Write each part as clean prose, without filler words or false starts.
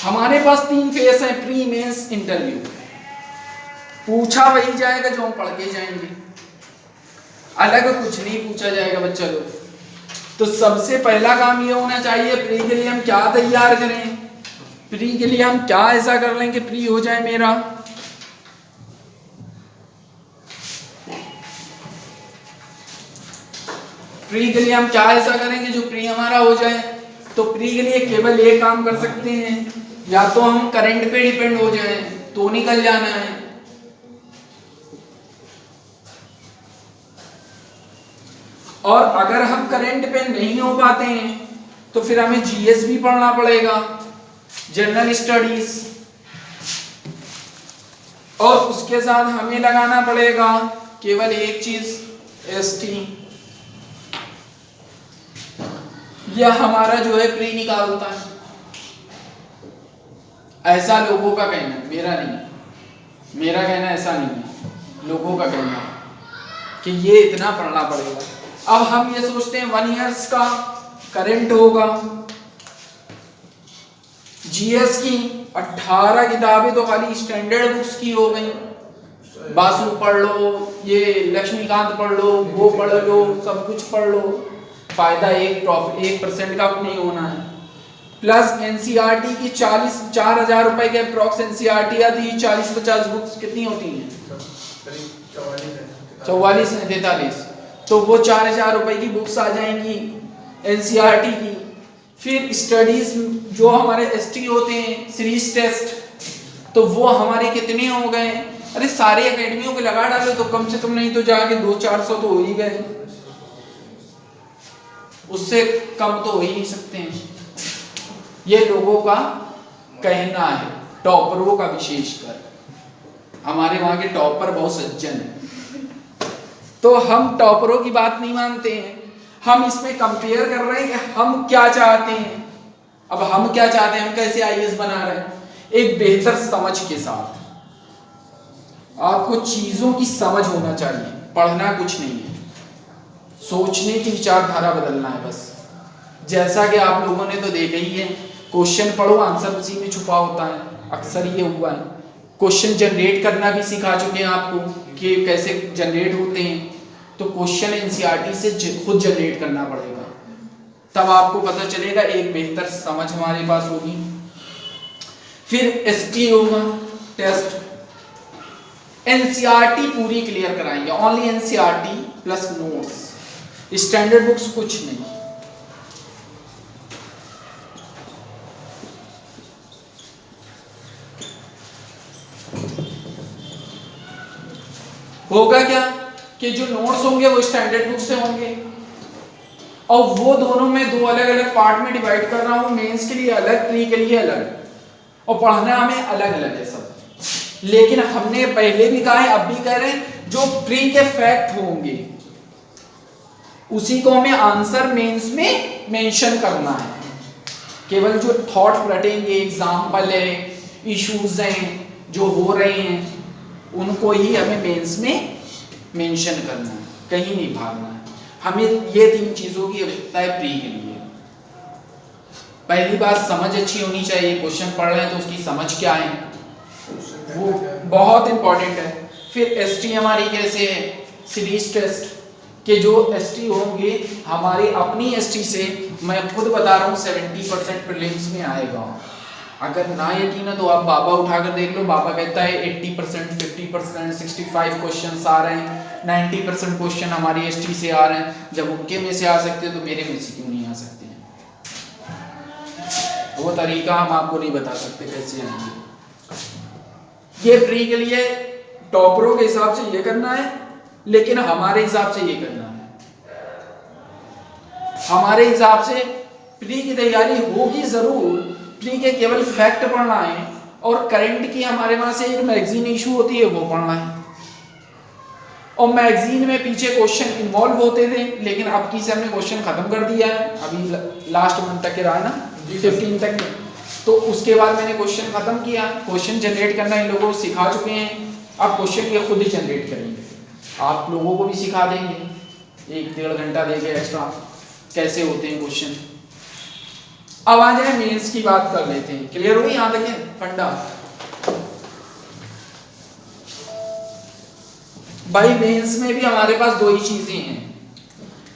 हमारे पास 3 फेस है, pre, mains, interview. पूछा वही जाएगा जो हम पढ़ के जाएंगे, अलग कुछ नहीं पूछा जाएगा बच्चा लोग। तो सबसे पहला काम ये होना चाहिए, प्री के लिए हम क्या तैयार करें, प्री के लिए हम क्या ऐसा कर लें कि प्री हो जाए मेरा। प्री के लिए हम क्या ऐसा करेंगे जो प्री हमारा हो जाए। तो प्री के लिए केवल एक काम कर सकते हैं, या तो हम करंट पे डिपेंड हो जाए तो निकल जाना है, और अगर हम करंट पे नहीं हो पाते हैं तो फिर हमें जीएस भी पढ़ना पड़ेगा, जनरल स्टडीज, और उसके साथ हमें लगाना पड़ेगा केवल एक चीज, एसटी। यह हमारा जो है प्री निकालता है, ऐसा लोगों का कहना है, मेरा नहीं, मेरा कहना ऐसा नहीं है, लोगों का कहना है कि ये इतना पढ़ना पड़ेगा। अब हम ये सोचते हैं 1 ईयर्स का करंट होगा, जीएस की 18 किताबें तो खाली स्टैंडर्ड बुक्स की हो गई, बासु पढ़ लो, ये लक्ष्मीकांत पढ़ लो, वो पढ़ लो, सब कुछ पढ़ लो, फायदा 1% का नहीं होना है। प्लस एनसीईआरटी की 4,000 रुपए के अप्रॉक्स एनसीईआरटी आती है, 40-50 बुक्स कितनी होती हैं, 44 है 43, तो वो 4,000 रुपए की बुक्स आ जाएंगी एनसीईआरटी की। फिर स्टडीज जो हमारे एसटी होते हैं, सीरीज टेस्ट, तो वो हमारे कितने हो गए, अरे सारे एकेडमियों के लगा डालो तो कम से कम नहीं तो जाके 200-400 तो हो ही गए, उससे कम तो हो ही नहीं सकते हैं। ये लोगों का कहना है, टॉपरों का विशेषकर, हमारे वहां के टॉपर बहुत सज्जन है, तो हम टॉपरों की बात नहीं मानते हैं, हम इसमें कंपेयर कर रहे हैं कि हम क्या चाहते हैं। अब हम क्या चाहते हैं, हम कैसे आईएएस बना रहे हैं, एक बेहतर समझ के साथ। आपको चीजों की समझ होना चाहिए, पढ़ना कुछ नहीं है, सोचने की विचारधारा बदलना है बस। जैसा कि आप लोगों ने तो देखा ही है, क्वेश्चन पढ़ो आंसर उसी में छुपा होता है, अक्सर ये हुआ है। क्वेश्चन जनरेट करना भी सिखा चुके हैं आपको कि कैसे जनरेट होते हैं, तो क्वेश्चन एनसीईआरटी से खुद जनरेट करना पड़ेगा, तब आपको पता चलेगा, एक बेहतर समझ हमारे पास होगी। फिर एसटी होगा टेस्ट, एनसीईआरटी पूरी क्लियर कराएंगे, only NCERT plus notes, standard books कुछ नहीं। होगा क्या कि जो नोट्स होंगे वो स्टैंडर्ड बुक से होंगे, और वो दोनों में 2 अलग अलग पार्ट में डिवाइड कर रहा हूं, मेंस के लिए अलग, प्री के लिए अलग, और पढ़ना हमें अलग अलग है सब। लेकिन हमने पहले भी कहा है, अब भी कह रहे हैं, जो प्री के फैक्ट होंगे उसी को हमें आंसर मेंस में मेंशन करना है, केवल जो थॉट रटेंगे, एग्जाम्पल है, इश्यूज हैं जो हो रहे हैं, उनको ही हमें मेंस में मेंशन करना है, कहीं नहीं भागना है। हमें ये 3 चीजों की आवश्यकता है प्री के लिए। पहली बात, समझ अच्छी होनी चाहिए, क्वेश्चन पढ़ रहे हैं तो उसकी समझ क्या है, वो बहुत इंपॉर्टेंट है। फिर एसटी हमारी कैसे है, सीरीज टेस्ट के जो एसटी होंगे हमारी अपनी एसटी से, मैं खुद बता रहा हूँ 70% प्रीलिम्स में आएगा। अगर ना यकीन है तो आप बाबा उठाकर देख लो, बाबा कहता है 80%, 50%, 65 क्वेश्चन आ रहे हैं, 90% क्वेश्चन हमारी एसटी से आ रहे हैं। जब उनके में से आ सकते हैं तो मेरे में से क्यों नहीं आ सकते हैं? वो तरीका हम आपको नहीं बता सकते कैसे आएंगे। ये प्री के लिए टॉपरों के हिसाब से ये करना है, लेकिन हमारे हिसाब से ये करना है। हमारे हिसाब से प्री की तैयारी होगी जरूर, प्री के केवल फैक्ट पढ़ना है, और करंट की हमारे वहां से एक मैगजीन इशू होती है वो पढ़ना है। और मैगजीन में पीछे क्वेश्चन इन्वॉल्व होते थे, लेकिन अब की से हमने क्वेश्चन खत्म कर दिया है, अभी लास्ट मंथ तक के रहा है ना, 15 तक में, तो उसके बाद मैंने क्वेश्चन खत्म किया। क्वेश्चन जनरेट करना इन लोगों को सिखा चुके हैं, अब क्वेश्चन ये खुद ही जनरेट करेंगे, आप लोगों को भी सिखा देंगे 1-1.5 घंटा देके एक्स्ट्रा कैसे होते हैं क्वेश्चन। अब आ जाए मेंस की बात कर लेते हैं। क्लियर हुई यहां तक है फंडा? भाई मेंस में भी हमारे पास दो ही चीजें हैं,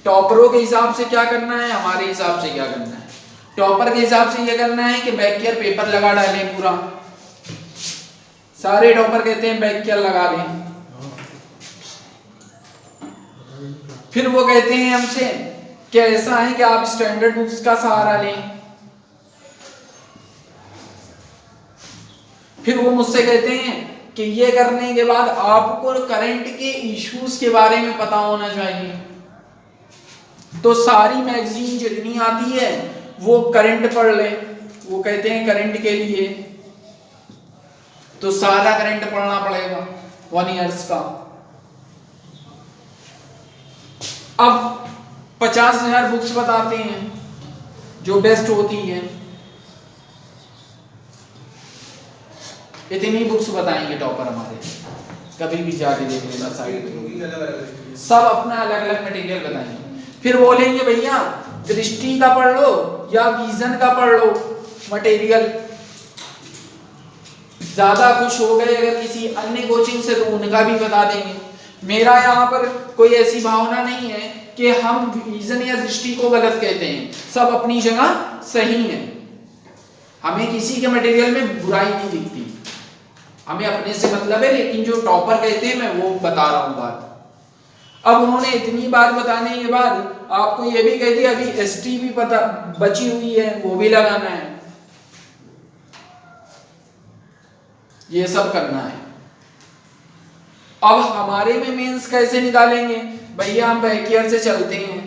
टॉपरों के हिसाब से क्या करना है, हमारे हिसाब से क्या करना है। टॉपर के हिसाब से ये करना है कि बैक ईयर पेपर लगा डालें पूरा, सारे टॉपर कहते हैं बैक ईयर लगा लें। फिर वो कहते हैं हमसे कि ऐसा है कि आप स्टैंडर्ड बुक्स का सहारा लें। फिर वो मुझसे कहते हैं कि ये करने के बाद आपको करंट के इश्यूज के बारे में पता होना चाहिए। तो सारी मैगजीन जितनी आती है वो करंट पढ़ ले, वो कहते हैं करंट के लिए तो सारा करंट पढ़ना पड़ेगा 1 ईयर्स का। अब 50,000 बुक्स बताते हैं जो बेस्ट होती हैं, इतनी बुक्स बताएंगे टॉपर हमारे, कभी भी जाके देख लेना साइड पे, सब अपना अलग अलग मटेरियल बताएंगे। फिर बोलेंगे भैया दृष्टि का पढ़ लो या विजन का पढ़ लो मटेरियल। ज्यादा खुश हो गए अगर किसी अन्य कोचिंग से तो उनका भी बता देंगे। मेरा यहाँ पर कोई ऐसी भावना नहीं है कि हम विजन या दृष्टि को गलत कहते हैं, सब अपनी जगह सही है। हमें किसी के मटेरियल में बुराई नहीं दिखती, हमें अपने से मतलब है, लेकिन जो टॉपर कहते हैं मैं वो बता रहा हूं बात। अब उन्होंने इतनी बात बताने के बाद आपको ये भी कह दिया अभी एसटी भी पता बची हुई है, वो भी लगाना है, ये सब करना है। अब हमारे में मेंस कैसे निकालेंगे भैया, हम बैकईयर से चलते हैं,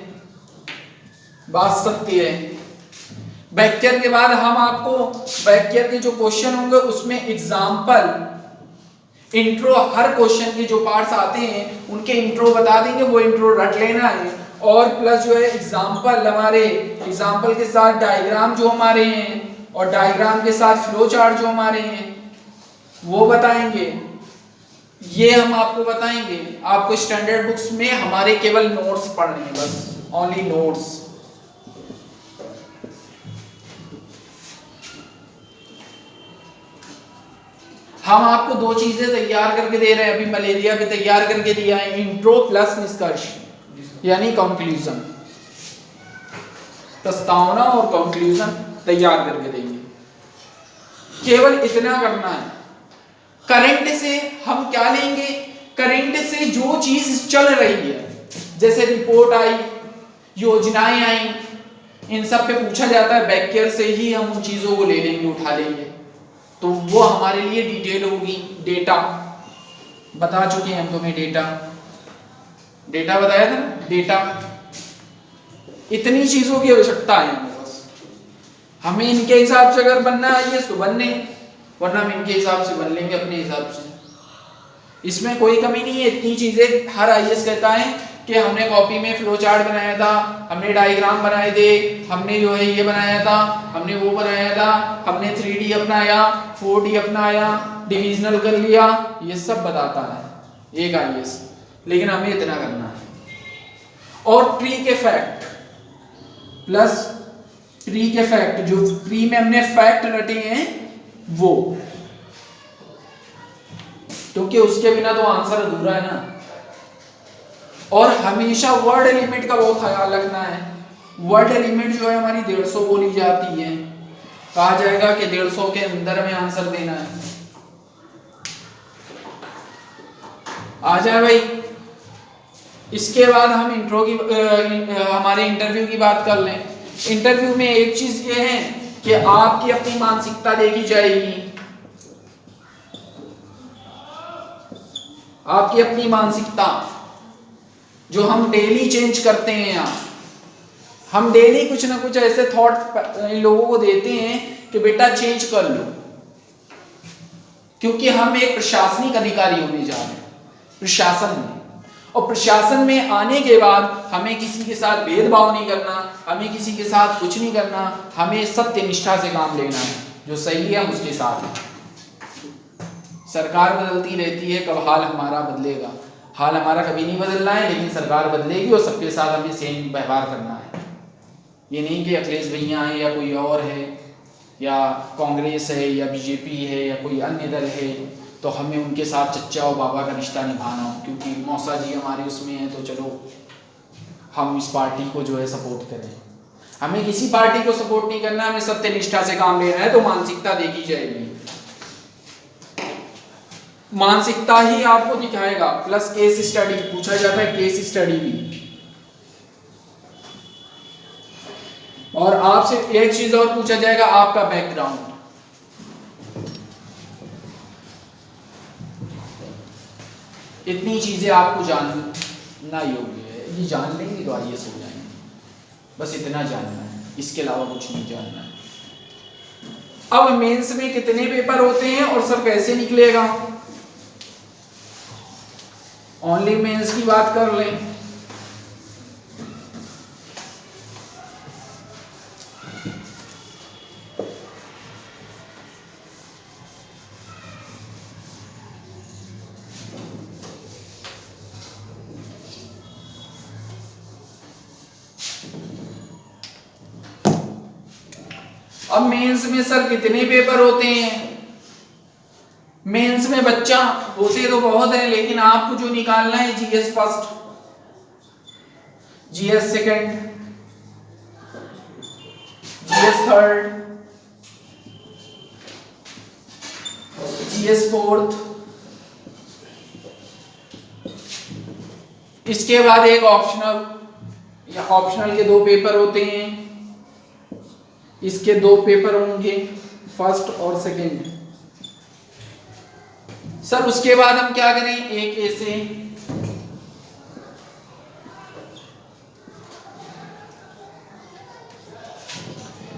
बात सत्य है। बैकईयर के बाद हम आपको बैकईयर के जो क्वेश्चन होंगे उसमें एग्जाम्पल इंट्रो, हर क्वेश्चन के जो पार्ट्स आते हैं उनके इंट्रो बता देंगे, वो इंट्रो रट लेना है। और प्लस जो है एग्जाम्पल, हमारे एग्जाम्पल के साथ डायग्राम जो हमारे हैं और डायग्राम के साथ फ्लो चार्ट जो हमारे हैं वो बताएंगे। ये हम आपको बताएंगे। आपको स्टैंडर्ड बुक्स में हमारे केवल नोट्स पढ़ने हैं, बस ओनली नोट्स। हम आपको दो चीजें तैयार करके दे रहे हैं, अभी मलेरिया भी तैयार करके दिया है, इंट्रो प्लस निष्कर्ष यानी कंक्लूजन, प्रस्तावना और कंक्लूजन तैयार करके देंगे। केवल इतना करना है। करंट से हम क्या लेंगे, करंट से जो चीज चल रही है, जैसे रिपोर्ट आई, योजनाएं आई, इन सब पे पूछा जाता है, बैकईयर से ही हम उन चीजों को ले लेंगे, उठा लेंगे, तो वो हमारे लिए डिटेल होगी। डेटा बता चुके हैं हम तुम्हें, डेटा बताया था ना, डेटा। इतनी चीजों की आवश्यकता है हमें, बस हमें इनके हिसाब से अगर बनना है तो बनने, वरना हम इनके हिसाब से बन लेंगे अपने हिसाब से। इसमें कोई कमी नहीं है। इतनी चीजें हर आईएएस कहता है कि हमने कॉपी में फ्लो चार्ट बनाया था, हमने डायग्राम बनाए थे, हमने जो है ये बनाया था, हमने वो बनाया था, हमने 3D अपनाया, 4D अपनाया, डिविजनल कर लिया, ये सब बताता है एक आईएएस। लेकिन हमें इतना करना है। और ट्री के फैक्ट प्लस ट्री के फैक्ट, जो ट्री में हमने फैक्ट रटे हैं वो, क्योंकि उसके बिना तो आंसर अधूरा है ना। और हमेशा वर्ड लिमिट का बहुत ख्याल रखना है। वर्ड लिमिट जो है हमारी 150 बोली जाती है, कहा जाएगा कि 150 के अंदर में आंसर देना है। आ जाए भाई। इसके बाद हम इंट्रो की हमारे इंटरव्यू की बात कर लें। इंटरव्यू में एक चीज ये है कि आपकी अपनी मानसिकता देखी जाएगी, आपकी अपनी मानसिकता जो हम डेली चेंज करते हैं। यहाँ हम डेली कुछ ना कुछ ऐसे थॉट लोगों को देते हैं कि बेटा चेंज कर लो, क्योंकि हम एक प्रशासनिक अधिकारी होने जा रहे हैं प्रशासन में। और प्रशासन में आने के बाद हमें किसी के साथ भेदभाव नहीं करना, हमें किसी के साथ कुछ नहीं करना, हमें सत्य निष्ठा से काम लेना है, जो सही है उसके साथ है। सरकार बदलती रहती है, कब हाल हमारा बदलेगा? हाल हमारा कभी नहीं बदलना है, लेकिन सरकार बदलेगी और सबके साथ हमें सेम व्यवहार करना है। ये नहीं कि अखिलेश भैया हैं या कोई और है या कांग्रेस है या बीजेपी है या कोई अन्य दल है तो हमें उनके साथ चच्चा और बाबा का रिश्ता निभाना हो, क्योंकि मौसा जी हमारे उसमें हैं तो चलो हम इस पार्टी को जो है सपोर्ट करें। हमें किसी पार्टी को सपोर्ट नहीं करना, हमें सत्यनिष्ठा से काम लेना है। तो मानसिकता देखी जाएगी, मानसिकता ही आपको दिखाएगा। प्लस केस स्टडी पूछा जाता है, केस स्टडी भी। और आपसे एक चीज और पूछा जाएगा, आपका बैकग्राउंड। इतनी चीजें आपको जानना योग्य है, ये जान लेंगे तो आईएएस हो जाएंगे। बस इतना जानना है, इसके अलावा कुछ नहीं जानना है। अब मेंस में कितने पेपर होते हैं और सर कैसे निकलेगा? ओनली मेंस की बात कर लें। अब मेंस में सर कितने पेपर होते हैं? मेंस में बच्चा होते तो बहुत है, लेकिन आपको जो निकालना है GS first, GS second, GS third, GS fourth, इसके बाद एक ऑप्शनल, या ऑप्शनल के 2 पेपर होते हैं, इसके 2 पेपर होंगे, फर्स्ट और सेकंड। सर उसके बाद हम क्या करें? एक ऐसे,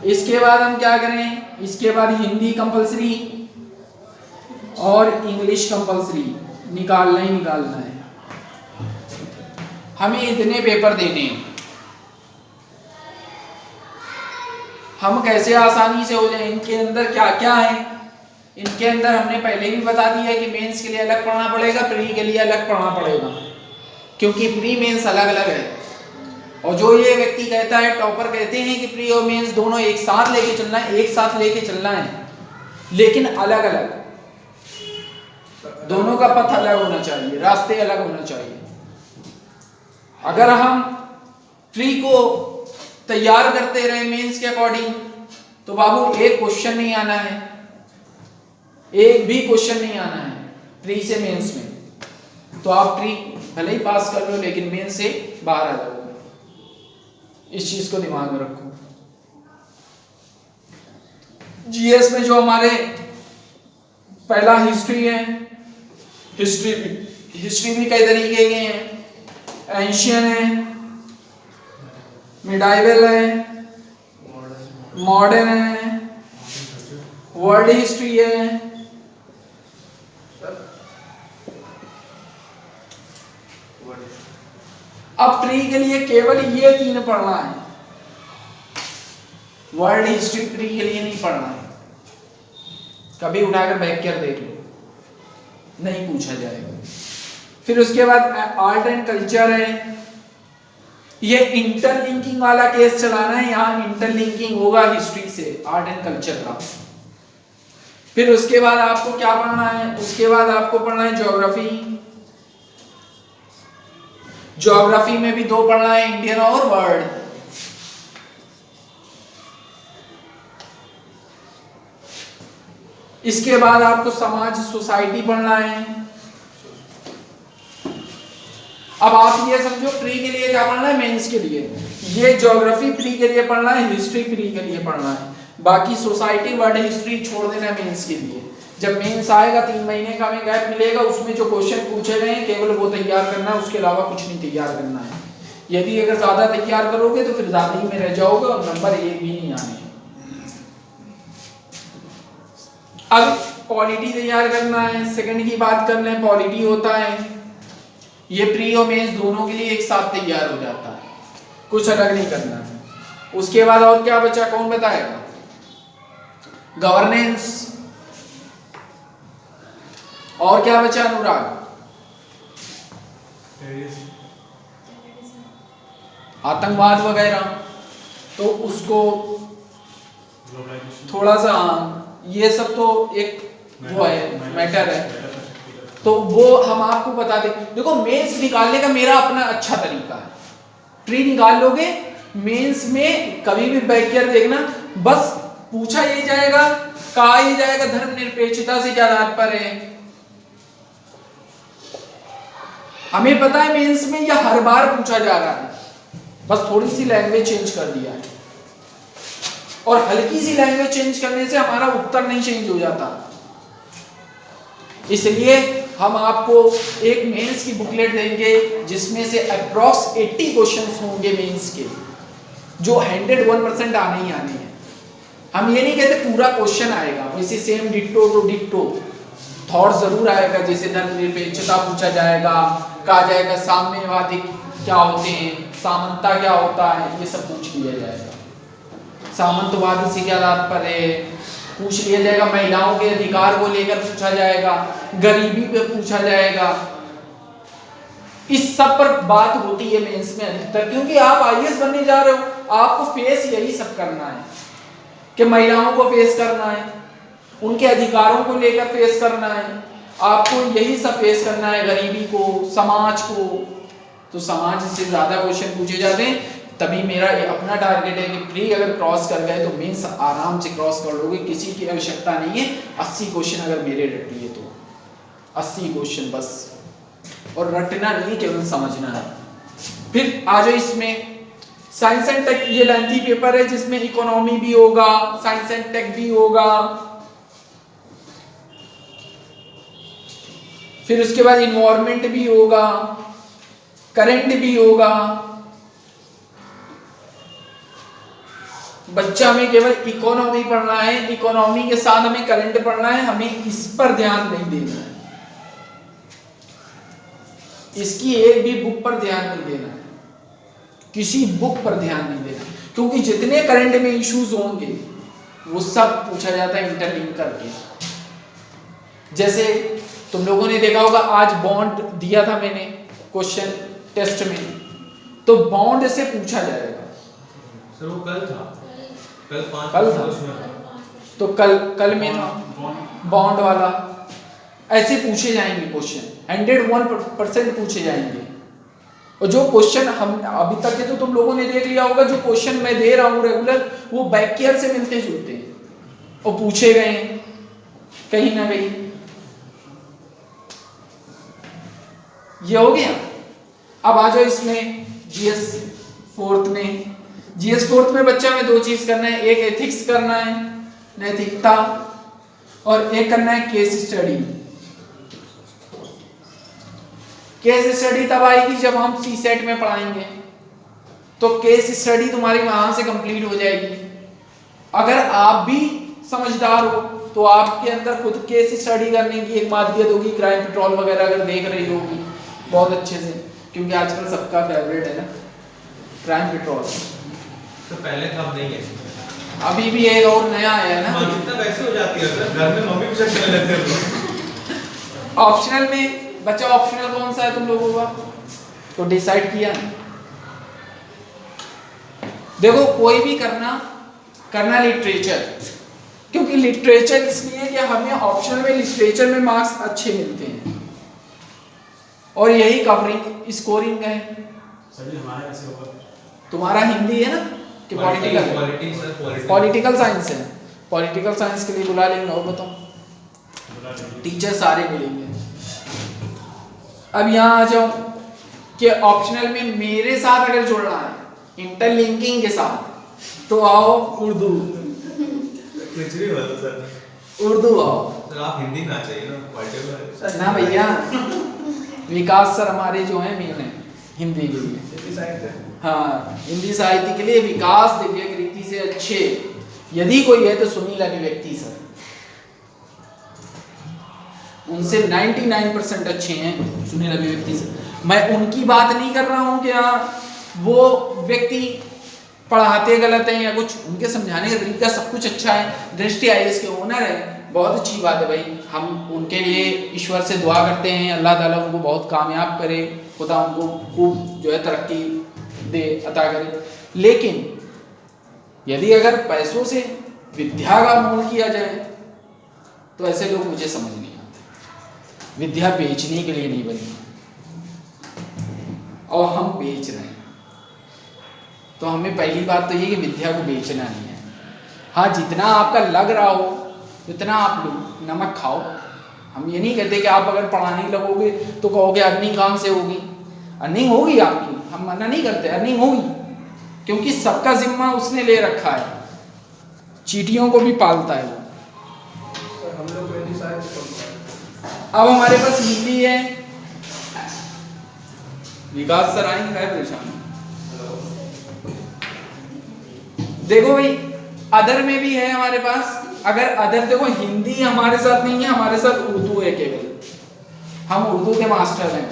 इसके बाद हम क्या करें? इसके बाद हिंदी कंपलसरी और इंग्लिश कंपलसरी, निकालना ही निकालना है। हमें इतने पेपर देने हैं। हम कैसे आसानी से हो जाए? इनके अंदर क्या क्या है? इनके अंदर हमने पहले भी बता दिया है कि मेंस के लिए अलग पढ़ना पड़ेगा, प्री के लिए अलग पढ़ना पड़ेगा, क्योंकि प्री मेंस अलग अलग है। और जो ये व्यक्ति कहता है, टॉपर कहते हैं कि प्री और मेंस दोनों एक साथ लेके चलना है, एक साथ लेके चलना है, लेकिन अलग अलग, दोनों का पथ अलग होना चाहिए, रास्ते अलग होना चाहिए। अगर हम प्री को तैयार करते रहे मेंस के अकॉर्डिंग तो बाबू एक क्वेश्चन नहीं आना है, एक भी क्वेश्चन नहीं आना है प्री से मेंस में। तो आप प्री भले ही पास कर लो, लेकिन मेंस से बाहर आ जाओगे। इस चीज को दिमाग में रखो। जीएस में जो हमारे पहला हिस्ट्री है, हिस्ट्री भी कई तरीके के हैं। एंशियन है, मिडाइवल है, मॉडर्न है, वर्ल्ड हिस्ट्री है। अब प्री के लिए केवल ये 3 पढ़ना है, वर्ल्ड हिस्ट्री प्री के लिए नहीं पढ़ना है। कभी उठाकर बैक कर देख लो, नहीं पूछा जाएगा। फिर उसके बाद आर्ट एंड कल्चर है, ये इंटरलिंकिंग वाला केस चलाना है, यहां इंटरलिंकिंग होगा हिस्ट्री से आर्ट एंड कल्चर का। फिर उसके बाद आपको क्या पढ़ना है? उसके बाद आपको पढ़ना है ज्योग्राफी। ज्योग्राफी में भी 2 पढ़ना है, इंडियन और वर्ल्ड। इसके बाद आपको समाज सोसाइटी पढ़ना है। अब आप ये समझो प्री के लिए क्या पढ़ना है, मेंस के लिए ये ज्योग्राफी प्री के लिए पढ़ना है, हिस्ट्री प्री के लिए पढ़ना है, बाकी सोसाइटी वर्ल्ड हिस्ट्री छोड़ देना है मेंस के लिए। जब मेंस आएगा 3 महीने का हमें गैप मिलेगा, उसमें जो क्वेश्चन पूछे गए हैं केवल वो तैयार करना है, उसके अलावा कुछ नहीं तैयार करना है। यदि अगर ज्यादा तैयार करोगे तो फिर ज्यादा ही में रह जाओगे और नंबर 1 भी नहीं आने। अब पॉलिटी तैयार करना है। सेकंड की बात कर लें, पॉलिटी होता है, ये प्री और मेंस दोनों के लिए एक साथ तैयार हो जाता है, कुछ अलग नहीं करना है। उसके बाद और क्या बचा, कौन बताएगा? गवर्नेंस। और क्या बचा अनुराग? आतंकवाद वगैरह। तो उसको थोड़ा सा, ये सब तो एक वो है, मैटर है, तो वो हम आपको बता दें। देखो मेंस निकालने का मेरा अपना अच्छा तरीका है, ट्री निकाल लोगे मेंस में कभी भी बैकग्राउंड देखना, बस पूछा ये जाएगा, कहा ये जाएगा धर्मनिरपेक्षता से क्या तात्पर्य है। हमें पता है मेंस में यह हर बार पूछा जा रहा है, बस थोड़ी सी लैंग्वेज चेंज कर दिया है, और हल्की सी लैंग्वेज चेंज करने से हमारा उत्तर नहीं चेंज हो जाता। इसलिए हम आपको एक मेंस की बुकलेट देंगे जिसमें से अप्रॉक्स 80 क्वेश्चंस होंगे मेंस के, जो 101% आने ही आने हैं। हम ये नहीं कहते पूरा क्वेश्चन आएगा, वैसे same ditto to ditto thought जरूर आएगा, जैसे धर्मनिरपेक्षता पूछा जाएगा, कहा जाएगा साम्यवादी क्या होते हैं, सामंता क्या होता है, ये सब पूछ लिया जाएगा। सामंतवादी से क्या तात्पर्य है पूछ लिया जाएगा, महिलाओं के अधिकार को लेकर पूछा जाएगा, गरीबी पे पूछा जाएगा। इस सब पर बात होती है मेंस में अधिकतर, क्योंकि आप आईएएस बनने जा रहे हो, आपको फेस यही सब करना है कि महिलाओं को फेस करना है, उनके अधिकारों को लेकर फेस करना है, आपको यही सब फेस करना है, गरीबी को, समाज को। तो समाज से ज्यादा क्वेश्चन पूछे जाते हैं, तभी मेरा ये अपना टारगेट है कि प्री अगर क्रॉस कर गए तो मेंस आराम से क्रॉस कर लोगे, किसी की आवश्यकता नहीं है। 80 क्वेश्चन अगर मेरे रट लिए तो 80 क्वेश्चन बस, और रटना नहीं केवल समझना है। फिर आ जाओ इसमें साइंस एंड टेक, ये लेंथी पेपर है जिसमें इकोनॉमी भी होगा, साइंस एंड टेक भी होगा, फिर उसके बाद इन्वायरमेंट भी होगा, करंट भी होगा। बच्चा हमें केवल इकोनॉमी पढ़ना है, इकोनॉमी के साथ हमें करंट पढ़ना है, हमें इस पर ध्यान नहीं देना है, इसकी एक भी बुक पर ध्यान नहीं देना है, किसी बुक पर ध्यान नहीं देना, क्योंकि जितने करंट में इश्यूज होंगे वो सब पूछा जाता है इंटरलिंक करके। जैसे तुम लोगों ने देखा होगा आज बॉन्ड दिया था मैंने क्वेश्चन टेस्ट में, तो बॉन्ड से पूछा जाएगा। सर वो कल था, कल था, तो कल में था बॉन्ड वाला। ऐसे पूछे जाएंगे क्वेश्चन, 101% पूछे जाएंगे। और जो क्वेश्चन हम अभी तक के तो तुम लोगों ने देख लिया होगा, जो क्वेश्चन मैं दे रहा हूँ रेगुलर, वो बैककेयर से मिलते जुलते हैं और पूछे गए हैं कहीं ना कहीं। ये हो गया। अब आ जाओ इसमें जीएस फोर्थ में। जीएस फोर्थ में बच्चा में दो चीज करना है, एक एथिक्स करना है, नैतिकता, और एक करना है केस स्टडी। केस स्टडी तब आएगी जब हम सी सेट में पढ़ाएंगे, तो केस स्टडी तुम्हारी वहां से कंप्लीट हो जाएगी। अगर आप भी समझदार हो तो आपके अंदर खुद केस स्टडी करने की एक मादियत होगी, क्राइम पेट्रोल वगैरह अगर देख रही होगी बहुत अच्छे से, क्योंकि आजकल सबका फेवरेट है ना क्राइम पेट्रोल। तो पहले तो अब नहीं है, अभी भी एक और नया आया है ना, मानसिकता वैसे हो जाती है सर, घर में मम्मी भी चेक करने लगते हैं। ऑप्शनल में बच्चा, ऑप्शनल कौन सा है तुम लोगों का, तो डिसाइड किया। देखो कोई भी करना लिटरेचर, क्योंकि लिटरेचर इसलिए कि हमें ऑप्शनल में लिटरेचर में मार्क्स अच्छे मिलते हैं और यही कवरिंग स्कोरिंग है। सर जी हमारा कैसे होगा? तुम्हारा हिंदी है ना कि पॉलिटिकल साइंस है, पॉलिटिकल साइंस के लिए बुला लेंगे। और बताओ टीचर सारे मिलेंगे। अब यहाँ आ जाओ कि ऑप्शनल में मेरे साथ अगर जुड़ना है इंटरलिंकिंग के साथ, तो आओ उर्दू। कुछ भी बोलो सर, उर्दू आओ सर आप हिंदी ना चाहिए ना, पॉलिटिकल ना भैया। विकास सर हमारे जो हैं मेन है हिंदी के लिए, हाँ हिंदी साहित्य के लिए विकास दिव्य कृति से अच्छे यदि कोई है तो सुनील अभिव्यक्ति सर, उनसे 99% अच्छे हैं सुनील अभिव्यक्ति से। मैं उनकी बात नहीं कर रहा हूँ कि वो व्यक्ति पढ़ाते गलत हैं या कुछ, उनके समझाने का तरीका सब कुछ अच्छा है। दृष्टि आईएएस के ओनर है, बहुत अच्छी बात है भाई, हम उनके लिए ईश्वर से दुआ करते हैं, अल्लाह ताला उनको बहुत कामयाब करे, खुदा उनको खूब जो है तरक्की दे अता करे। लेकिन यदि अगर पैसों से विद्या का मोल किया जाए तो ऐसे लोग मुझे समझ नहीं आते। विद्या बेचने के लिए नहीं बनी और हम बेच रहे हैं। तो हमें पहली बात तो ये कि विद्या को बेचना नहीं है। हाँ, जितना आपका लग रहा हो उतना आप लो, नमक खाओ। हम ये नहीं कहते कि आप अगर पढ़ाने लगोगे तो कहोगे अर्निंग कहाँ से होगी। अर्निंग होगी आपकी, हम मना नहीं करते, अर्निंग होगी, क्योंकि सबका जिम्मा उसने ले रखा है, चींटियों को भी पालता है वो। हम लोग को हिंदी साहित्य अब हमारे पास हिंदी है, विकास सर आएंगे, क्या परेशान। देखो भाई, अदर में भी है हमारे पास। अगर अदर, देखो हिंदी हमारे साथ नहीं है, हमारे साथ उर्दू है केवल। हम उर्दू के मास्टर हैं।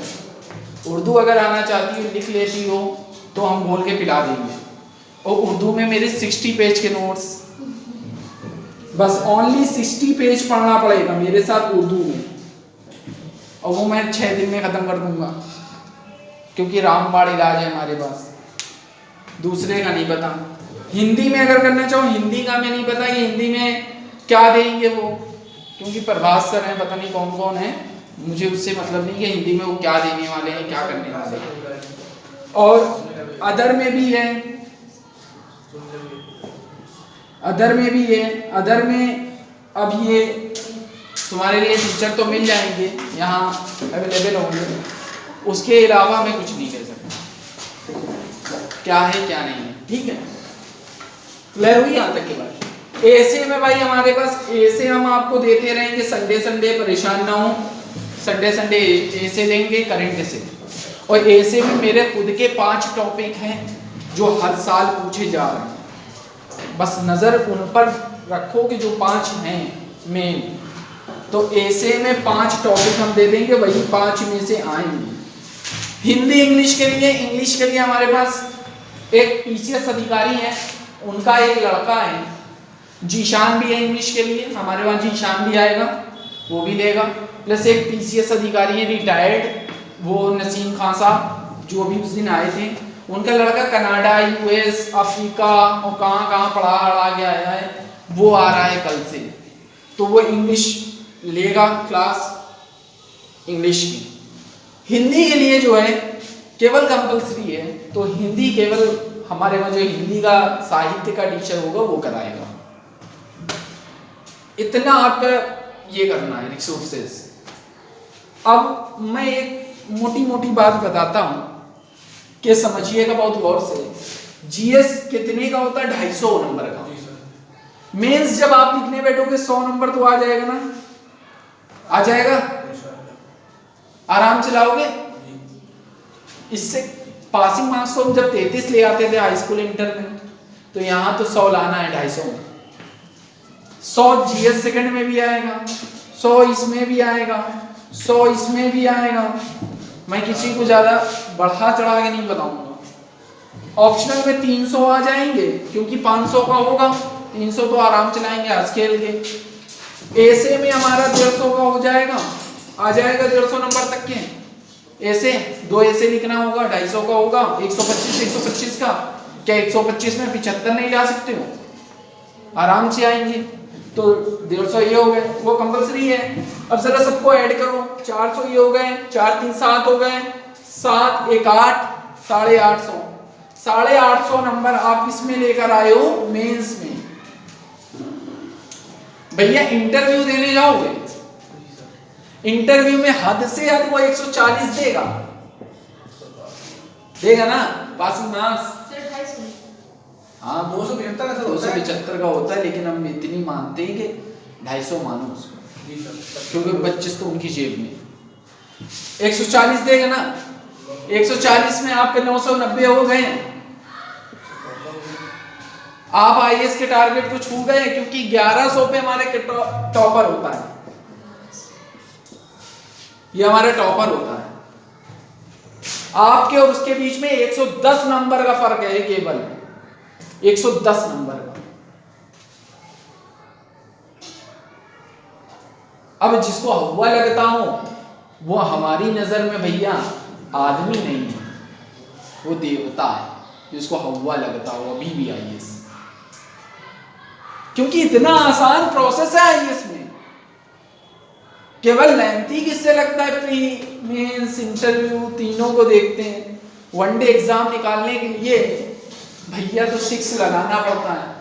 उर्दू अगर आना चाहती हो, लिख लेती हो तो हम बोल के पिला देंगे। और उर्दू में मेरे 60 पेज के नोट्स, बस ओनली 60 पेज पढ़ना पड़ेगा मेरे साथ उर्दू में, और वो मैं 6 दिन में खत्म कर दूंगा, क्योंकि रामबाण इलाज है हमारे पास, दूसरे का नहीं पता। हिंदी में अगर करना चाहो, हिंदी का मैं नहीं पता कि हिंदी में क्या देंगे वो, क्योंकि प्रभास सर हैं, पता नहीं कौन कौन है, मुझे उससे मतलब नहीं कि हिंदी में वो क्या देने वाले हैं, क्या करने वाले हैं। और अदर में भी है, अदर में भी है। अदर में अब ये तुम्हारे लिए टीचर तो मिल जाएंगे, यहाँ अवेलेबल होंगे, उसके अलावा मैं कुछ नहीं कह सकता क्या है क्या नहीं है। ठीक है, क्लियर हुई यहाँ तक की बात। ऐसे में भाई हमारे पास ऐसे हम आपको देते रहेंगे, संडे संडे, परेशान ना हो, संडे संडे ऐसे देंगे करंट से। और ऐसे में मेरे खुद के 5 टॉपिक हैं जो हर साल पूछे जा रहे हैं, बस नज़र उन पर रखो कि जो 5 हैं मेन। तो ऐसे में 5 टॉपिक हम दे देंगे, वही 5 में से आएंगे। हिंदी इंग्लिश के लिए हमारे पास एक पीसीएस अधिकारी है, उनका एक लड़का है, जीशान भी है इंग्लिश के लिए, हमारे वहाँ जीशान भी आएगा, वो भी लेगा। प्लस एक पीसीएस अधिकारी है रिटायर्ड, वो नसीम खान साहब, जो भी उस दिन आए थे, उनका लड़का कनाडा, यूएस, अफ्रीका और कहाँ कहाँ पढ़ा के आया है, वो आ रहा है कल से। तो वो इंग्लिश लेगा, क्लास इंग्लिश की। हिंदी के लिए जो है केवल कंपलसरी है, तो हिंदी केवल हमारे वहाँ जो हिंदी का साहित्य का टीचर होगा वो कराएगा। इतना आपका ये करना है रिसोर्सेस। अब मैं एक मोटी मोटी बात बताता हूँ कि समझिएगा बहुत गौर से। जीएस कितने का होता है? 250 नंबर का। मेंस जब आप लिखने बैठोगे 100 नंबर तो आ जाएगा ना, आ जाएगा, आराम से लाओगे। इससे पासिंग मार्क्स तो हम जब 33 ले आते थे हाई स्कूल इंटर में, तो यहाँ तो 100 लाना है 250 में। 100 जीएस सेकंड में भी आएगा, 100 इसमें भी आएगा, 100 इसमें भी आएगा। मैं किसी को ज्यादा बढ़ा चढ़ा के नहीं बताऊंगा। ऑप्शनल में 300 आ जाएंगे, क्योंकि 500 का होगा, 300 तो आराम चलाएंगे हंस खेल के। ऐसे में हमारा 150 का हो जाएगा, आ जाएगा 150 नंबर तक के। ऐसे 2 ऐसे लिखना होगा, 250 का होगा, 125 का। क्या 125 में 75 नहीं ला सकते हो? आराम से आएंगे। तो 150 ये हो गए, वो कंपलसरी है। अब जरा सबको ऐड करो, 400 ये हो गए, 4 3 7 हो गए, 7 1 8, 850। 850 नंबर आप किसमें लेकर आए हो? मेंस में। भैया इंटरव्यू देने जाओगे, इंटरव्यू में हद से हद वो 140 देगा ना पासिंग मार्क्स। हाँ 275 का होता है, लेकिन हम इतनी मानते हैं कि 250 मानो उसको, क्योंकि 25 तो उनकी जेब में। 140 देगा ना, 140 में आपके 990 हो गए। आप आईएएस के टारगेट को छू गए, क्योंकि 1100 पे हमारे टॉपर होता है, ये हमारा टॉपर होता है। आपके और उसके बीच में 110 नंबर का फर्क है, केवल 110 नंबर का। अब जिसको हवा लगता हो वो हमारी नजर में भैया आदमी नहीं है, वो देवता है, जिसको हवा लगता हो। अभी भी आईएएस क्योंकि इतना आसान प्रोसेस है आईएएस में। केवल लेंथी किससे लगता है, प्री मेंस इंटरव्यू तीनों को देखते हैं। वनडे एग्जाम निकालने के लिए भैया तो 6 लगाना पड़ता है।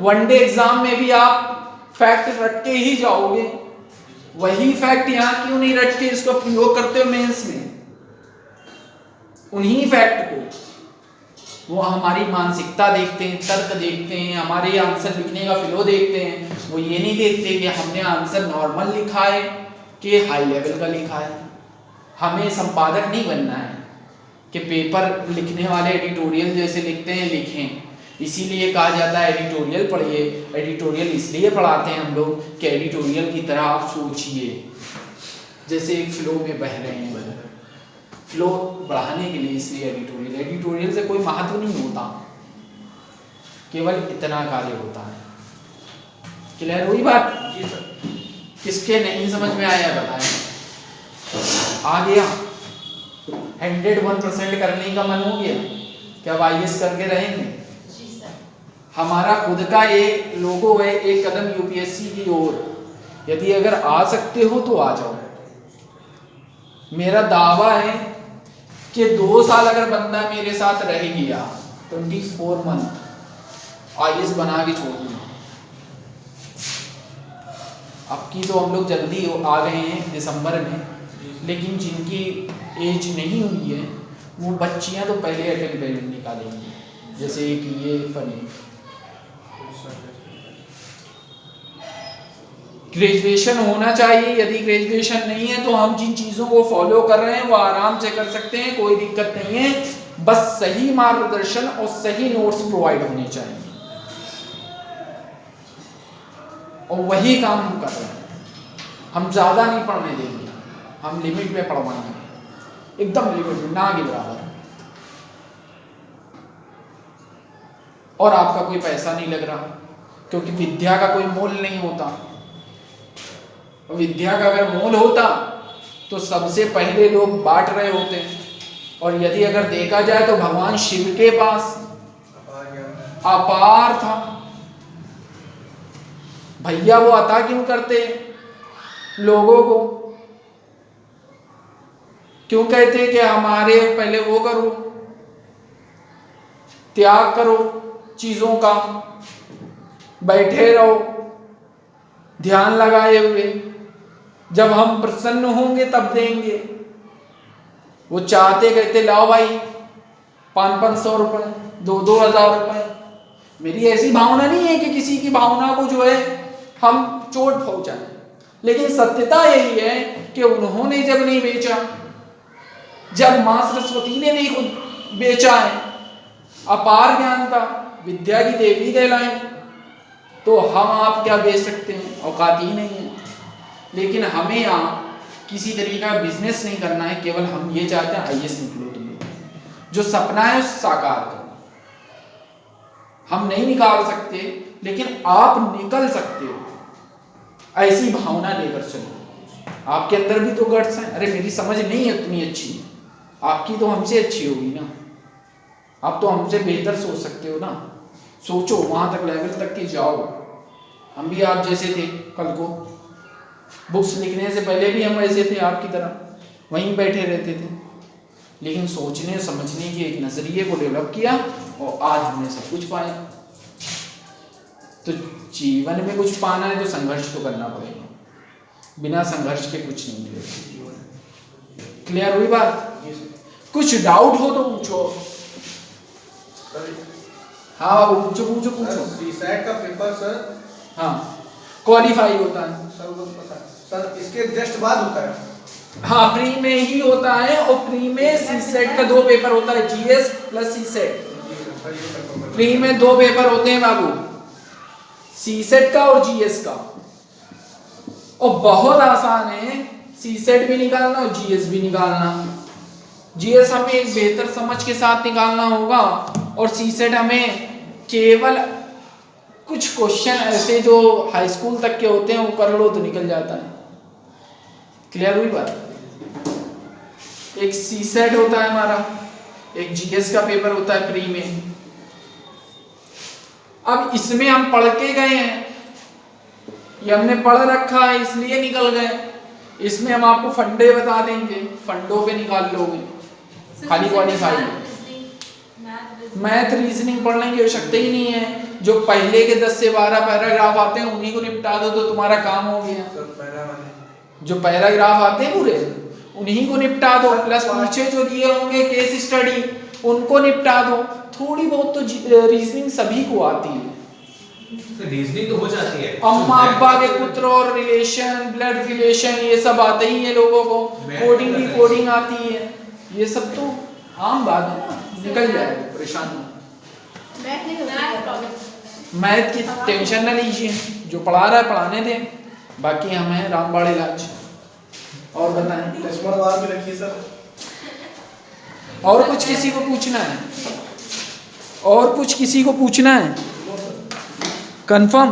वनडे एग्जाम में भी आप फैक्ट रट के ही जाओगे, वही फैक्ट यहाँ क्यों नहीं रट के इसको प्रयोग करते हो मेंस में? उन्हीं फैक्ट को वो हमारी मानसिकता देखते हैं, तर्क देखते हैं, हमारे आंसर लिखने का फ्लो देखते हैं। वो ये नहीं देखते कि हमने आंसर नॉर्मल लिखा है कि हाई लेवल का लिखा है। हमें संपादक नहीं बनना है कि पेपर लिखने वाले एडिटोरियल जैसे लिखते हैं लिखें। इसीलिए कहा जाता है एडिटोरियल पढ़िए। एडिटोरियल इसलिए पढ़ाते हैं हम लोग कि एडिटोरियल की तरह आप सोचिए, जैसे एक फ्लो में बह रहे हैं। फ्लो बढ़ाने के लिए इसलिए एडिटोरियल से कोई महत्व नहीं होता, केवल इतना कार्य होता है। क्लियर हुई बात? जी सर। किसके नहीं समझ में आया बताएं? आ गया? 101% करने का मन हो गया? क्या आईएएस करके रहेंगे? हमारा खुद का एक लोगो है, एक कदम यूपीएससी की ओर। यदि अगर आ सकते हो तो आ जाओ। मेरा दावा है कि 2 साल अगर बंदा मेरे साथ रह गया, 24 मंथ आईएएस बना के छोड़ दूंगा। अब की तो हम लोग जल्दी आ गए हैं दिसंबर में, लेकिन जिनकी एज नहीं हुई है वो बच्चियां तो पहले अटेम्प्ट निकालेंगी। जैसे एक ये फनी ग्रेजुएशन होना चाहिए। यदि ग्रेजुएशन नहीं है तो हम जिन चीज़ों को फॉलो कर रहे हैं वो आराम से कर सकते हैं, कोई दिक्कत नहीं है। बस सही मार्गदर्शन और सही नोट्स प्रोवाइड होने चाहिए, और वही काम हम कर रहे हैं। हम ज़्यादा नहीं पढ़ने देंगे, हम लिमिट में पढ़वाएंगे, एकदम लिमिट में, ना के बराबर। और आपका कोई पैसा नहीं लग रहा, क्योंकि विद्या का कोई मोल नहीं होता। विद्या का अगर मोल होता तो सबसे पहले लोग बांट रहे होते। और यदि अगर देखा जाए तो भगवान शिव के पास अपार था, भैया वो अता क्यों करते लोगों को? क्यों कहते कि हमारे पहले वो करो, त्याग करो चीजों का, बैठे रहो ध्यान लगाए हुए, जब हम प्रसन्न होंगे तब देंगे। वो चाहते कहते लाओ भाई 500-500 रुपए, 2,000 रुपए। मेरी ऐसी भावना नहीं है कि किसी की भावना को जो है हम चोट पहुंचाएं, लेकिन सत्यता यही है कि उन्होंने जब नहीं बेचा, जब मां सरस्वती ने नहीं खुद बेचा है, अपार ज्ञान था, विद्या की देवी कहलाई, तो हम आप क्या बेच सकते हैं? औकात ही नहीं है। लेकिन हमें यहाँ किसी तरीके का बिजनेस नहीं करना है, केवल हम ये चाहते हैं आईएएस निकलो तुम लोग, जो सपना है उस साकार करो। हम नहीं निकाल सकते, लेकिन आप निकल सकते हो। ऐसी भावना लेकर चलो। आपके अंदर भी तो गट्स हैं। अरे मेरी समझ नहीं है उतनी अच्छी, आपकी तो हमसे अच्छी होगी ना, आप तो हमसे बेहतर सोच सकते हो ना। सोचो, वहां तक लेवल तक के जाओ। हम भी आप जैसे थे कल को, बुक्स लिखने से पहले भी हम ऐसे थे आपकी तरह, वहीं बैठे रहते थे, लेकिन सोचने समझने के एक नजरिए को डेवलप किया और आज हमने सब कुछ पाया। तो जीवन में कुछ पाना है तो संघर्ष तो करना पड़ेगा, बिना संघर्ष के कुछ नहीं मिलेगा। क्लियर हुई बात? कुछ डाउट हो तो पूछो। हाँ बाबू पूछो पूछो पूछो। सीसैट का पेपर सर, हाँ क्वालिफाई होता है सर, वो पता है सर, इसके जस्ट बाद होता है। हाँ प्री में ही होता है, और प्री में सीसेट का 2 पेपर होता है, जीएस प्लस सीसेट। प्री में 2 पेपर होते हैं बाबू, सीसेट का और जीएस का, और बहुत आसान है सीसेट भी निकालना और जीएस भी निकालना। जीएस हमें एक बेहतर समझ के साथ निकालना होगा, और सीसेट हमें केवल कुछ क्वेश्चन ऐसे जो हाई स्कूल तक के होते हैं वो कर लो तो निकल जाता है। क्लियर हुई बात? एक सीसेट होता है हमारा, एक जीएस का पेपर होता है प्री में। अब इसमें हम पढ़ के गए हैं, ये हमने पढ़ रखा है इसलिए निकल गए। इसमें हम आपको फंडे बता देंगे, फंडों पे निकाल लोगे, खाली क्वालिफाई। मैथ रीजनिंग पढ़ने की आवश्यकता ही नहीं है, जो पहले के 10 से 12 पैराग्राफ आते हैं उन्हीं को निपटा दो तो तुम्हारा काम हो गया। जो पैराग्राफ आते हैं पूरे उन्हीं को निपटा दो, प्लस पीछे जो दिए होंगे केस स्टडी उनको निपटा दो। थोड़ी बहुत तो रीजनिंग सभी को आती है, रीजनिंग तो हो जाती है। अम्मा अब्बा के पुत्र और रिलेशन, ब्लड रिलेशन, ये सब आते ही है लोगों को। कोडिंग की कोडिंग आती है, ये सब तो आम बात है ना, निकल जाएगा, परेशान मत। मैथ की टेंशन ना लीजिए, जो पढ़ा रहा है पढ़ाने दें, बाकी हम हैं रामबाड़ इलाज। और बताएं, लक्ष्मण वार भी रखिए सर। और कुछ किसी को पूछना है? और कुछ किसी को पूछना है? कंफर्म?